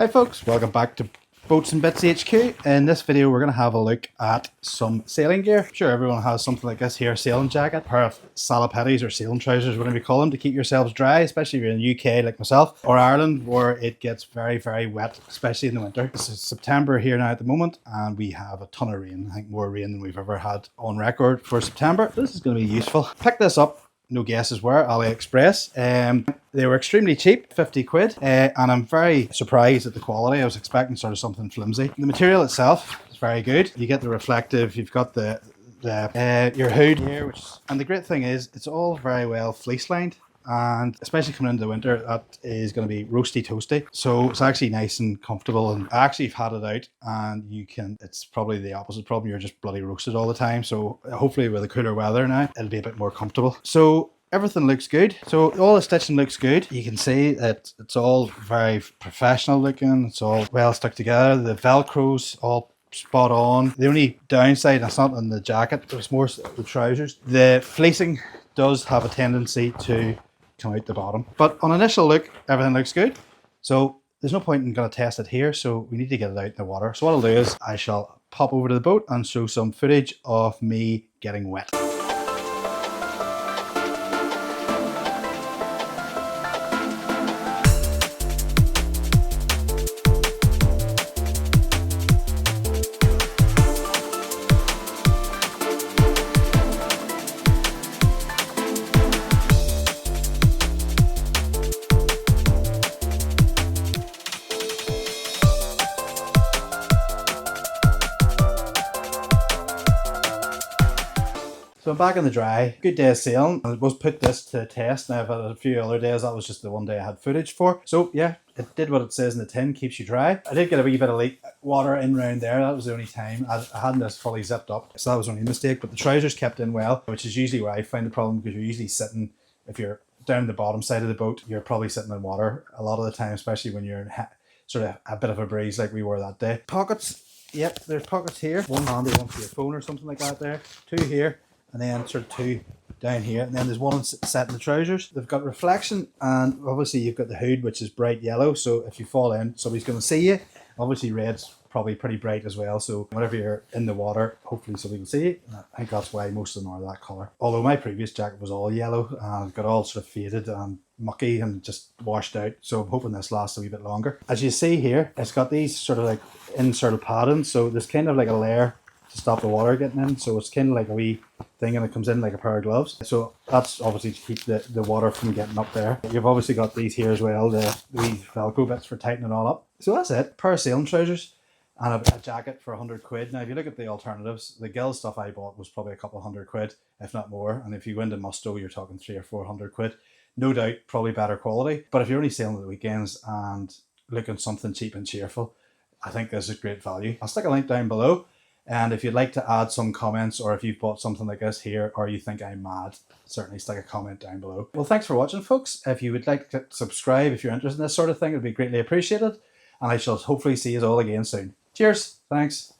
Hi folks, welcome back to Boats and Bits HQ. In this video we're going to have a look at some sailing gear. I'm sure everyone has something like this here, sailing jacket, a pair of Salopettes or sailing trousers, whatever you call them, to keep yourselves dry, especially if you're in the UK like myself, or Ireland where it gets very wet, especially in the winter. This is September here now at the moment and we have a ton of rain. I think more rain than we've ever had on record for September. This is going to be useful. Pick this up. No guesses where, AliExpress. They were extremely cheap, 50 quid, and I'm very surprised at the quality. I was expecting sort of something flimsy. The material itself is very good. You get the reflective, you've got your hood here, and the great thing is it's all very well fleece lined. And especially coming into the winter, that is going to be roasty toasty. So it's actually nice and comfortable. And I actually have had it out and it's probably the opposite problem. You're just bloody roasted all the time. So hopefully with the cooler weather now, it'll be a bit more comfortable. So everything looks good. So all the stitching looks good. You can see that it's all very professional looking. It's all well stuck together. The Velcro's all spot on. The only downside, that's not on the jacket, it's more the trousers. The fleecing does have a tendency to come out the bottom, but on initial look everything looks good, so there's no point in going to test it here, so we need to get it out in the water. So what I'll do is I shall pop over to the boat and show some footage of me getting wet. So I'm back in the dry. Good day of sailing. I was put this to test. Now I've had a few other days. That was just the one day I had footage for. So yeah, it did what it says in the tin, keeps you dry. I did get a wee bit of water in round there. That was the only time. I hadn't this fully zipped up, so that was only a mistake. But the trousers kept in well, which is usually where I find the problem, because you're usually sitting, if you're down the bottom side of the boat, you're probably sitting in water a lot of the time, especially when you're in sort of a bit of a breeze like we were that day. Pockets. Yep, there's pockets here. One handy one for your phone or something like that there. Two here. And then sort of two down here, and then there's one set in the trousers. They've got reflection, and obviously you've got the hood, which is bright yellow, so if you fall in, somebody's going to see you. Obviously red's probably pretty bright as well, so whenever you're in the water, hopefully somebody can see you. I think that's why most of them are that colour. Although my previous jacket was all yellow and got all sort of faded and mucky and just washed out, so I'm hoping this lasts a wee bit longer. As you see here, it's got these sort of like insert padding, so there's kind of like a layer to stop the water getting in, so it's kind of like a wee thing, and it comes in like a pair of gloves, so that's obviously to keep the water from getting up there. You've obviously got these here as well, the wee Velcro bits for tightening it all up. So that's it, pair of sailing trousers and a jacket for 100 quid. Now if you look at the alternatives, the gill stuff I bought was probably a couple of $100, if not more, and if you go into Musto you're talking 300 or 400 quid. No doubt probably better quality, but if you're only sailing at the weekends and looking something cheap and cheerful, I think this is great value. I'll stick a link down below. And if you'd like to add some comments, or if you've bought something like this here, or you think I'm mad, certainly stick a comment down below. Well, thanks for watching, folks. If you would like to subscribe, if you're interested in this sort of thing, it would be greatly appreciated. And I shall hopefully see you all again soon. Cheers. Thanks.